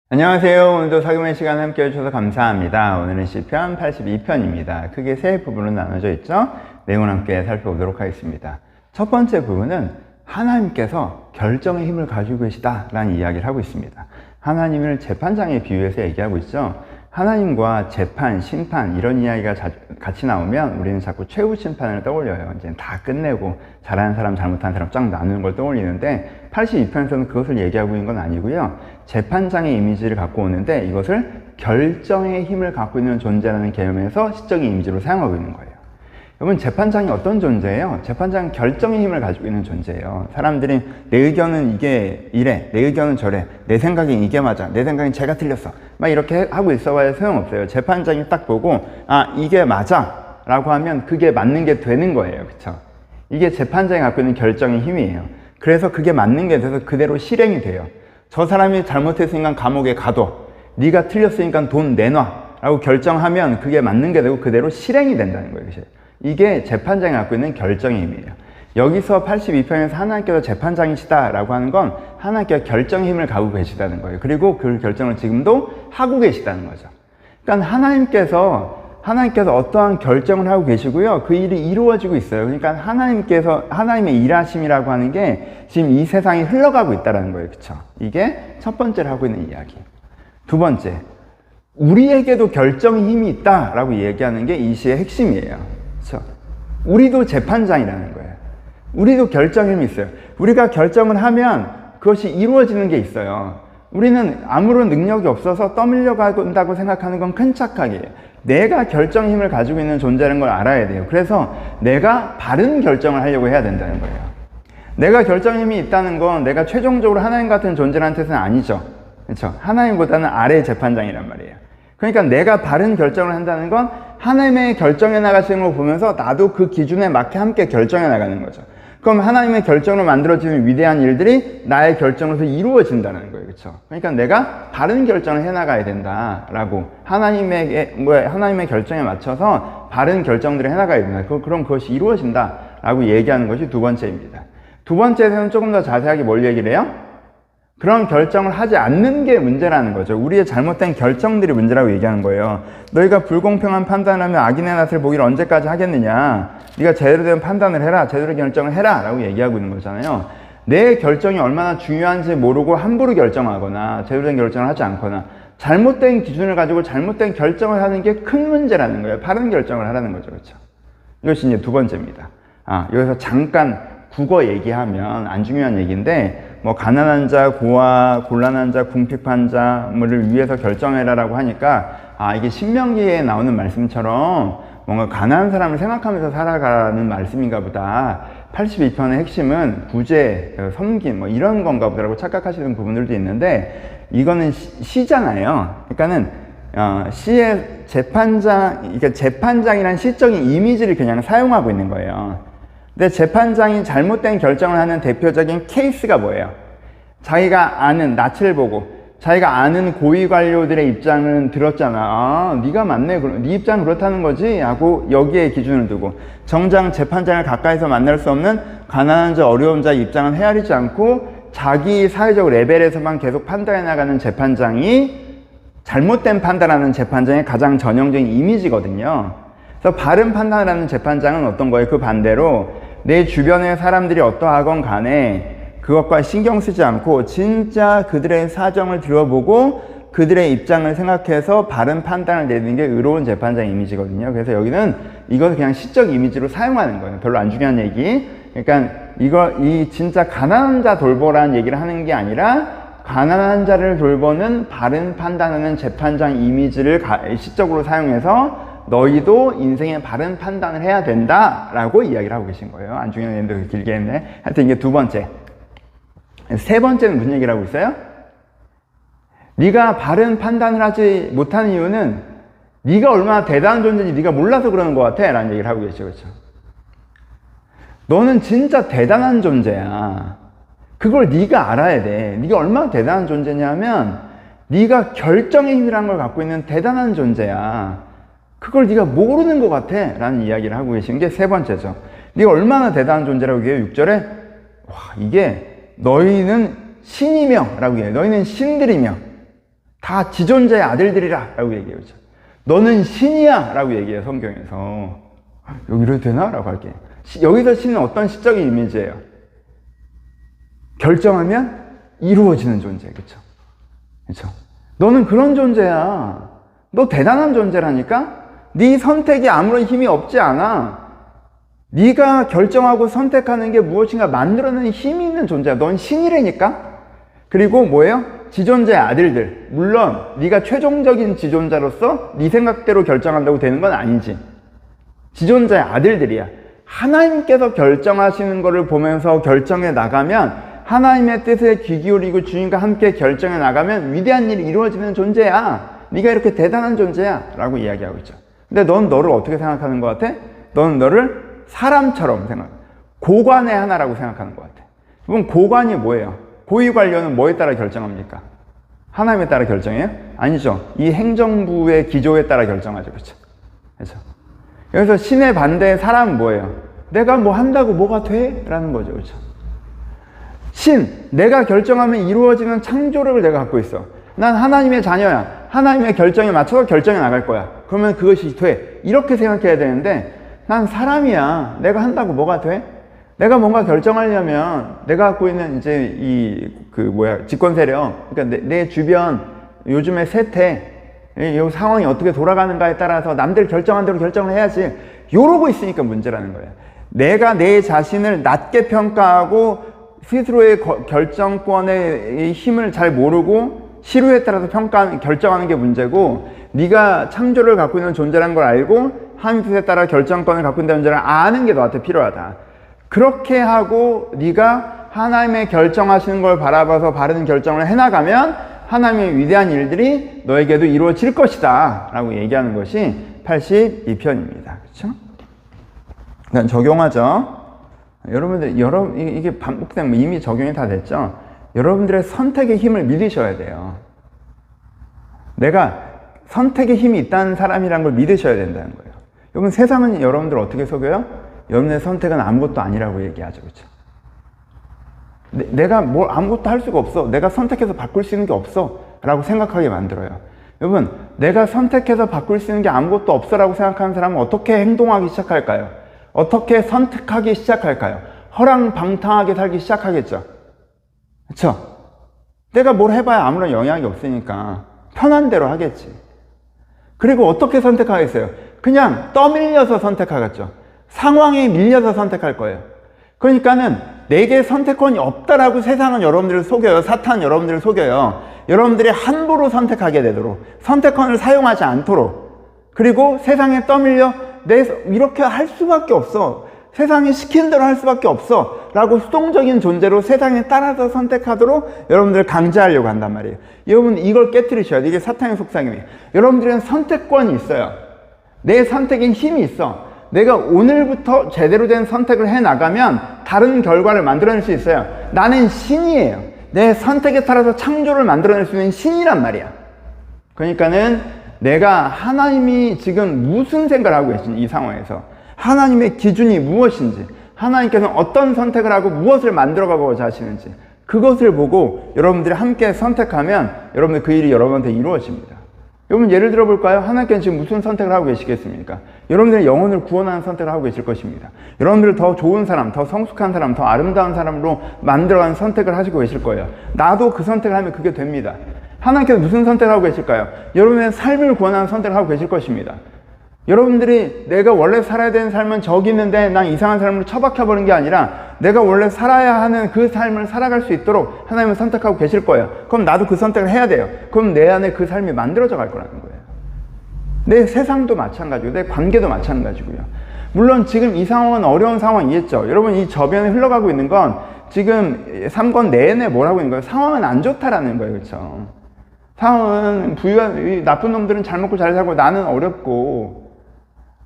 안녕하세요. 오늘도 사금의 시간 함께 해주셔서 감사합니다. 오늘은 시편 82편입니다. 크게 세 부분으로 나눠져 있죠. 내용을 함께 살펴보도록 하겠습니다. 첫 번째 부분은 하나님께서 결정의 힘을 가지고 계시다라는 이야기를 하고 있습니다. 하나님을 재판장에 비유해서 얘기하고 있죠. 하나님과 재판, 심판 이런 이야기가 같이 나오면 우리는 자꾸 최후 심판을 떠올려요. 이제 다 끝내고 잘하는 사람, 잘못하는 사람 쫙 나누는 걸 떠올리는데 82편에서는 그것을 얘기하고 있는 건 아니고요. 재판장의 이미지를 갖고 오는데 이것을 결정의 힘을 갖고 있는 존재라는 개념에서 시적인 이미지로 사용하고 있는 거예요. 여러분, 재판장이 어떤 존재예요? 재판장은 결정의 힘을 가지고 있는 존재예요. 사람들이 내 의견은 이게 이래, 내 의견은 저래, 내 생각엔 이게 맞아, 내 생각엔 제가 틀렸어 막 이렇게 하고 있어봐야 소용없어요. 재판장이 딱 보고 이게 맞아 라고 하면 그게 맞는 게 되는 거예요. 그쵸? 이게 재판장이 갖고 있는 결정의 힘이에요. 그래서 그게 맞는 게 돼서 그대로 실행이 돼요. 저 사람이 잘못했으니까 감옥에 가둬, 네가 틀렸으니까 돈 내놔 라고 결정하면 그게 맞는 게 되고 그대로 실행이 된다는 거예요. 이게 재판장이 갖고 있는 결정의 힘이에요. 여기서 82편에서 하나님께서 재판장이시다라고 하는 건 하나님께서 결정의 힘을 가지고 계시다는 거예요. 그리고 그 결정을 지금도 하고 계시다는 거죠. 그러니까 하나님께서 어떠한 결정을 하고 계시고요. 그 일이 이루어지고 있어요. 그러니까 하나님의 일하심이라고 하는 게 지금 이 세상이 흘러가고 있다는 거예요. 그쵸? 이게 첫 번째로 하고 있는 이야기. 두 번째, 우리에게도 결정의 힘이 있다라고 얘기하는 게 이 시의 핵심이에요. 그렇죠? 우리도 재판장이라는 거예요. 우리도 결정의 힘이 있어요. 우리가 결정을 하면 그것이 이루어지는 게 있어요. 우리는 아무런 능력이 없어서 떠밀려 간다고 생각하는 건 큰 착각이에요. 내가 결정의 힘을 가지고 있는 존재라는 걸 알아야 돼요. 그래서 내가 바른 결정을 하려고 해야 된다는 거예요. 내가 결정의 힘이 있다는 건 내가 최종적으로 하나님 같은 존재라는 뜻은 아니죠. 그렇죠? 하나님보다는 아래 재판장이란 말이에요. 그러니까 내가 바른 결정을 한다는 건 하나님의 결정해 나가시는 걸 보면서 나도 그 기준에 맞게 함께 결정해 나가는 거죠. 그럼 하나님의 결정으로 만들어지는 위대한 일들이 나의 결정으로서 이루어진다는 거예요. 그렇죠? 그러니까 내가 바른 결정을 해 나가야 된다라고 하나님의 결정에 맞춰서 바른 결정들을 해 나가야 된다. 그럼 그것이 이루어진다라고 얘기하는 것이 두 번째입니다. 두 번째에서는 조금 더 자세하게 뭘 얘기를 해요? 그런 결정을 하지 않는 게 문제라는 거죠. 우리의 잘못된 결정들이 문제라고 얘기하는 거예요. 너희가 불공평한 판단을 하면 악인의 낯을 보기를 언제까지 하겠느냐. 네가 제대로 된 판단을 해라, 제대로 된 결정을 해라 라고 얘기하고 있는 거잖아요. 내 결정이 얼마나 중요한지 모르고 함부로 결정하거나 제대로 된 결정을 하지 않거나 잘못된 기준을 가지고 잘못된 결정을 하는 게 큰 문제라는 거예요. 바른 결정을 하라는 거죠. 그렇죠? 이것이 이제 두 번째입니다. 여기서 잠깐 국어 얘기하면 안 중요한 얘기인데, 가난한 자, 고아, 곤란한 자, 궁핍한 자를 위해서 결정해라라고 하니까, 이게 신명기에 나오는 말씀처럼 뭔가 가난한 사람을 생각하면서 살아가는 말씀인가 보다. 82편의 핵심은 구제, 섬김, 이런 건가 보다라고 착각하시는 부분들도 있는데, 이거는 시잖아요. 그러니까는, 시의 재판장이란 시적인 이미지를 그냥 사용하고 있는 거예요. 근데 재판장이 잘못된 결정을 하는 대표적인 케이스가 뭐예요? 자기가 아는 낯을 보고 자기가 아는 고위 관료들의 입장은 들었잖아. 네가 맞네. 네 입장은 그렇다는 거지 하고 여기에 기준을 두고 정작 재판장을 가까이서 만날 수 없는 가난한 자, 어려운 자의 입장은 헤아리지 않고 자기 사회적 레벨에서만 계속 판단해 나가는 재판장이 잘못된 판단하는 재판장의 가장 전형적인 이미지거든요. 그래서 바른 판단을 하는 재판장은 어떤 거예요? 그 반대로 내 주변의 사람들이 어떠하건 간에 그것과 신경 쓰지 않고 진짜 그들의 사정을 들어보고 그들의 입장을 생각해서 바른 판단을 내리는 게 의로운 재판장 이미지거든요. 그래서 여기는 이것을 그냥 시적 이미지로 사용하는 거예요. 별로 안 중요한 얘기. 그러니까 이 진짜 가난한 자 돌보라는 얘기를 하는 게 아니라 가난한 자를 돌보는 바른 판단하는 재판장 이미지를 시적으로 사용해서 너희도 인생의 바른 판단을 해야 된다라고 이야기를 하고 계신 거예요. 안 중요한 얘기인데 길게 했네. 하여튼 이게 두 번째. 세 번째는 무슨 얘기를 하고 있어요? 네가 바른 판단을 하지 못하는 이유는 네가 얼마나 대단한 존재인지 네가 몰라서 그러는 것 같아 라는 얘기를 하고 계시죠. 그렇죠? 너는 진짜 대단한 존재야. 그걸 네가 알아야 돼. 네가 얼마나 대단한 존재냐면 네가 결정의 힘이라는 걸 갖고 있는 대단한 존재야. 그걸 네가 모르는 것 같아 라는 이야기를 하고 계신 게 세 번째죠. 네가 얼마나 대단한 존재라고 얘기해요? 6절에 이게 너희는 신이며 라고 해요. 너희는 신들이며 다 지존자의 아들들이라 라고 얘기해요. 그렇죠? 너는 신이야 라고 얘기해요. 성경에서. 여기로 되나? 라고 할게요. 여기서 신은 어떤 시적인 이미지예요? 결정하면 이루어지는 존재. 그렇죠? 그렇죠? 너는 그런 존재야. 너 대단한 존재라니까? 네 선택이 아무런 힘이 없지 않아. 네가 결정하고 선택하는 게 무엇인가 만들어내는 힘이 있는 존재야. 넌 신이라니까? 그리고 뭐예요? 지존자의 아들들. 물론 네가 최종적인 지존자로서 네 생각대로 결정한다고 되는 건 아니지. 지존자의 아들들이야. 하나님께서 결정하시는 것을 보면서 결정해 나가면, 하나님의 뜻에 귀 기울이고 주님과 함께 결정해 나가면 위대한 일이 이루어지는 존재야. 네가 이렇게 대단한 존재야 라고 이야기하고 있죠. 근데 넌 너를 어떻게 생각하는 것 같아? 넌 너를 사람처럼 고관의 하나라고 생각하는 것 같아. 그럼 고관이 뭐예요? 고위 관료는 뭐에 따라 결정합니까? 하나님에 따라 결정해요? 아니죠. 이 행정부의 기조에 따라 결정하죠. 그렇죠? 그렇죠? 여기서 신의 반대의 사람은 뭐예요? 내가 뭐 한다고 뭐가 돼? 라는 거죠. 그렇죠? 신, 내가 결정하면 이루어지는 창조력을 내가 갖고 있어. 난 하나님의 자녀야. 하나님의 결정에 맞춰서 결정해 나갈 거야. 그러면 그것이 돼. 이렇게 생각해야 되는데, 난 사람이야. 내가 한다고 뭐가 돼? 내가 뭔가 결정하려면 내가 갖고 있는 이제 집권 세력, 그러니까 내 주변 요즘의 세태, 이 상황이 어떻게 돌아가는가에 따라서 남들 결정한 대로 결정을 해야지. 이러고 있으니까 문제라는 거예요. 내가 내 자신을 낮게 평가하고 스스로의 결정권의 힘을 잘 모르고 시류에 따라서 결정하는 게 문제고, 네가 창조를 갖고 있는 존재라는 걸 알고 하나님 뜻에 따라 결정권을 갖고 있는 존재를 아는 게 너한테 필요하다. 그렇게 하고 네가 하나님의 결정하시는 걸 바라봐서 바른 결정을 해나가면 하나님의 위대한 일들이 너에게도 이루어질 것이다 라고 얘기하는 것이 82편입니다. 그렇죠? 그냥 적용하죠. 여러분들, 이게 반복되면 이미 적용이 다 됐죠? 여러분들의 선택의 힘을 믿으셔야 돼요. 내가 선택의 힘이 있다는 사람이란 걸 믿으셔야 된다는 거예요. 여러분, 세상은 여러분들 어떻게 속여요? 여러분의 선택은 아무것도 아니라고 얘기하죠. 그렇죠? 내가 뭘 아무것도 할 수가 없어. 내가 선택해서 바꿀 수 있는 게 없어. 라고 생각하게 만들어요. 여러분, 내가 선택해서 바꿀 수 있는 게 아무것도 없어라고 생각하는 사람은 어떻게 행동하기 시작할까요? 어떻게 선택하기 시작할까요? 허랑방탕하게 살기 시작하겠죠. 그렇죠? 내가 뭘 해봐야 아무런 영향이 없으니까 편한 대로 하겠지. 그리고 어떻게 선택하겠어요? 그냥 떠밀려서 선택하겠죠. 상황에 밀려서 선택할 거예요. 그러니까는 내게 선택권이 없다라고 세상은 여러분들을 속여요. 사탄은 여러분들을 속여요. 여러분들이 함부로 선택하게 되도록, 선택권을 사용하지 않도록, 그리고 세상에 떠밀려 이렇게 할 수밖에 없어, 세상이 시키는 대로 할 수밖에 없어 라고 수동적인 존재로 세상에 따라서 선택하도록 여러분들을 강제하려고 한단 말이에요. 여러분, 이걸 깨트리셔야 돼요. 이게 사탄의 속삭임이에요. 여러분들은 선택권이 있어요. 내 선택엔 힘이 있어. 내가 오늘부터 제대로 된 선택을 해나가면 다른 결과를 만들어낼 수 있어요. 나는 신이에요. 내 선택에 따라서 창조를 만들어낼 수 있는 신이란 말이야. 그러니까는 내가 하나님이 지금 무슨 생각을 하고 계신지, 이 상황에서 하나님의 기준이 무엇인지, 하나님께서는 어떤 선택을 하고 무엇을 만들어가고자 하시는지, 그것을 보고 여러분들이 함께 선택하면 여러분들 그 일이 여러분한테 이루어집니다. 여러분, 예를 들어 볼까요? 하나님께서 지금 무슨 선택을 하고 계시겠습니까? 여러분들의 영혼을 구원하는 선택을 하고 계실 것입니다. 여러분들을 더 좋은 사람, 더 성숙한 사람, 더 아름다운 사람으로 만들어가는 선택을 하시고 계실 거예요. 나도 그 선택을 하면 그게 됩니다. 하나님께서 무슨 선택을 하고 계실까요? 여러분의 삶을 구원하는 선택을 하고 계실 것입니다. 여러분들이 내가 원래 살아야 되는 삶은 저기 있는데 난 이상한 삶으로 처박혀버린 게 아니라 내가 원래 살아야 하는 그 삶을 살아갈 수 있도록 하나님은 선택하고 계실 거예요. 그럼 나도 그 선택을 해야 돼요. 그럼 내 안에 그 삶이 만들어져 갈 거라는 거예요. 내 세상도 마찬가지고 내 관계도 마찬가지고요. 물론 지금 이 상황은 어려운 상황이겠죠. 여러분, 이 저변에 흘러가고 있는 건 지금 3권 내내 뭘 하고 있는 거예요? 상황은 안 좋다라는 거예요. 그렇죠? 상황은 부유한 나쁜 놈들은 잘 먹고 잘 살고 나는 어렵고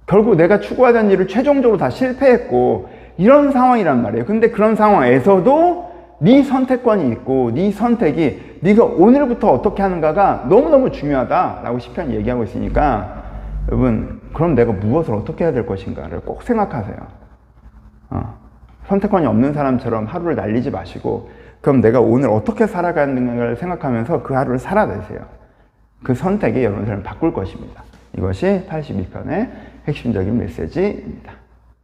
결국 내가 추구하던 일을 최종적으로 다 실패했고 이런 상황이란 말이에요. 근데 그런 상황에서도 네 선택권이 있고 네 선택이 네가 오늘부터 어떻게 하는가가 너무너무 중요하다라고 시편이 얘기하고 있으니까 여러분, 그럼 내가 무엇을 어떻게 해야 될 것인가를 꼭 생각하세요. 선택권이 없는 사람처럼 하루를 날리지 마시고 그럼 내가 오늘 어떻게 살아가는가를 생각하면서 그 하루를 살아내세요. 그 선택이 여러분 삶을 바꿀 것입니다. 이것이 82편의 핵심적인 메시지입니다.